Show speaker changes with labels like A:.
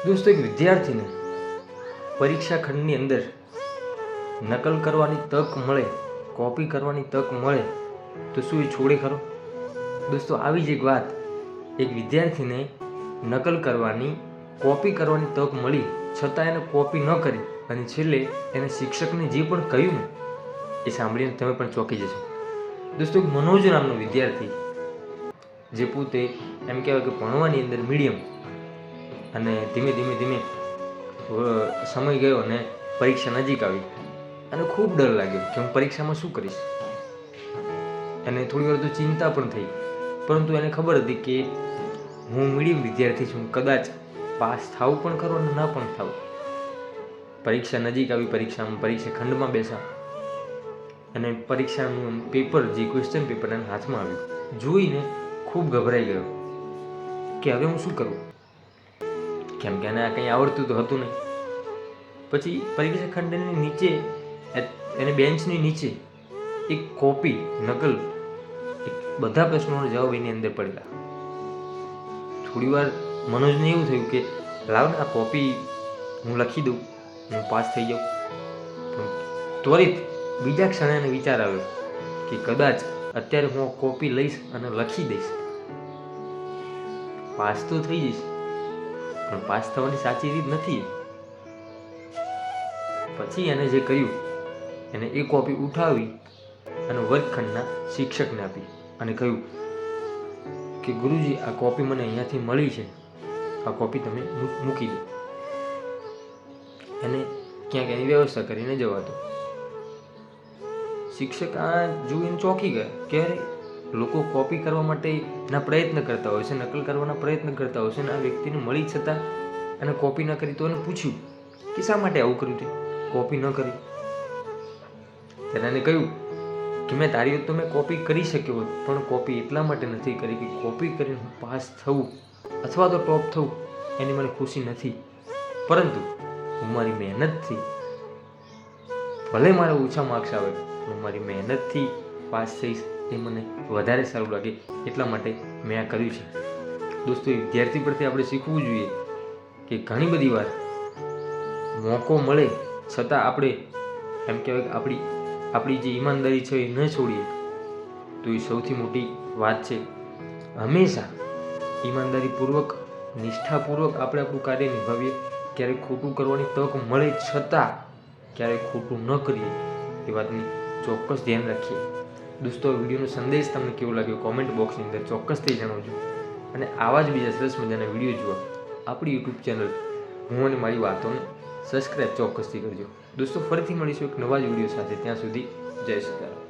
A: દોસ્તો, એક વિદ્યાર્થીને પરીક્ષા ખંડની અંદર નકલ કરવાની તક મળે, કોપી કરવાની તક મળે તો શું એ છોડે ખરો? દોસ્તો, આવી જ એક વાત, એક વિદ્યાર્થીને નકલ કરવાની, કોપી કરવાની તક મળી છતાં એને કોપી ન કરી અને છેલ્લે એને શિક્ષકને જે પણ કહ્યું ને એ સાંભળીને તમે પણ ચોંકી જશો. દોસ્તો, એક મનોજ નામનો વિદ્યાર્થી, જે પોતે એમ કહેવાય કે ભણવાની અંદર મીડિયમ, અને ધીમે ધીમે સમય ગયો અને પરીક્ષા નજીક આવી અને ખૂબ ડર લાગ્યો કે હું પરીક્ષામાં શું કરીશ. અને થોડી વાર તો ચિંતા પણ થઈ, પરંતુ એને ખબર હતી કે હું મીડિયમ વિદ્યાર્થી છું, કદાચ પાસ થાવું પણ ખરો અને ન પણ થાવું. પરીક્ષા નજીક આવી, પરીક્ષા ખંડમાં બેસા અને પરીક્ષાનું પેપર, જે ક્વેશ્ચન પેપર એના હાથમાં આવ્યું, જોઈને ખૂબ ગભરાઈ ગયો કે હવે હું શું કરું, કેમ કે એને કંઈ આવડતું તો હતું નહીં. પછી પરીક્ષા ખંડની નીચે, એને બેન્ચની નીચે એક કોપી, નકલ, બધા પ્રશ્નોનો જવાબ એની અંદર પડેલા. થોડી વાર મનોજને એવું થયું કે લાવ ને આ કોપી હું લખી દઉં, હું પાસ થઈ જાઉં. પણ ત્વરિત બીજા ક્ષણે એને વિચાર આવ્યો કે કદાચ અત્યારે હું કોપી લઈશ અને લખી દઈશ, પાસ તો થઈ જઈશ, પણ પાસ થવાની સાચી રીત નથી. પછી એને જે કર્યું, એને એ કોપી ઉઠાવી અને વર્ગખંડના શિક્ષકને આપી અને કહ્યું કે ગુરુજી, આ કોપી મને અહીંયાથી મળી છે, આ કોપી તમે મૂકી દો. એને ક્યાંક એની વ્યવસ્થા કરીને જવા દો. શિક્ષક આ જોઈને ચોંકી ગયા કે અરે, લોકો કોપી કરવા માટેના પ્રયત્ન કરતા હોય છે, નકલ કરવાના પ્રયત્ન કરતા હોય છે, અને આ વ્યક્તિને મળી છતાં એને કોપી ન કરી. તો એને પૂછ્યું કે શા માટે આવું કર્યું, તે કોપી ન કરી. ત્યારે એને કહ્યું કે મેં તારી વખત તો મેં કોપી કરી શક્યો હોત, પણ કોપી એટલા માટે નથી કરી કે કોપી કરીને હું પાસ થવું અથવા તો ટોપ થવું એની મને ખુશી નથી, પરંતુ હું મારી મહેનતથી, ભલે મારા ઓછા માર્ક્સ આવે પણ મારી મહેનતથી પાસ થઈશ એ મને વધારે સારું લાગે, એટલા માટે મેં આ કર્યું છે. દોસ્તો, વિદ્યાર્થી પરથી આપણે શીખવું જોઈએ કે ઘણી બધી વાર મોકો મળે છતાં આપણે એમ કહેવાય કે આપણી જે ઈમાનદારી છે એ ન છોડીએ તો એ સૌથી મોટી વાત છે. હંમેશા ઈમાનદારીપૂર્વક, નિષ્ઠાપૂર્વક આપણે આપણું કાર્ય નિભાવીએ. ક્યારેક ખોટું કરવાની તક મળે છતાં ક્યારેક ખોટું ન કરીએ, એ વાતની ચોક્કસ ધ્યાન રાખીએ. દોસ્તો, વિડીયોનો સંદેશ તમને કેવો લાગ્યો કોમેન્ટ બોક્સની અંદર ચોક્કસથી જણાવજો. અને આવા જ બીજા સરસ મજાના વિડીયો જોવા આપણી યુટ્યુબ ચેનલ હું અને મારી વાતોને સબસ્ક્રાઈબ ચોક્કસથી કરજો. દોસ્તો, ફરીથી મળીશું એક નવા જ વિડીયો સાથે. ત્યાં સુધી જય સીતારામ.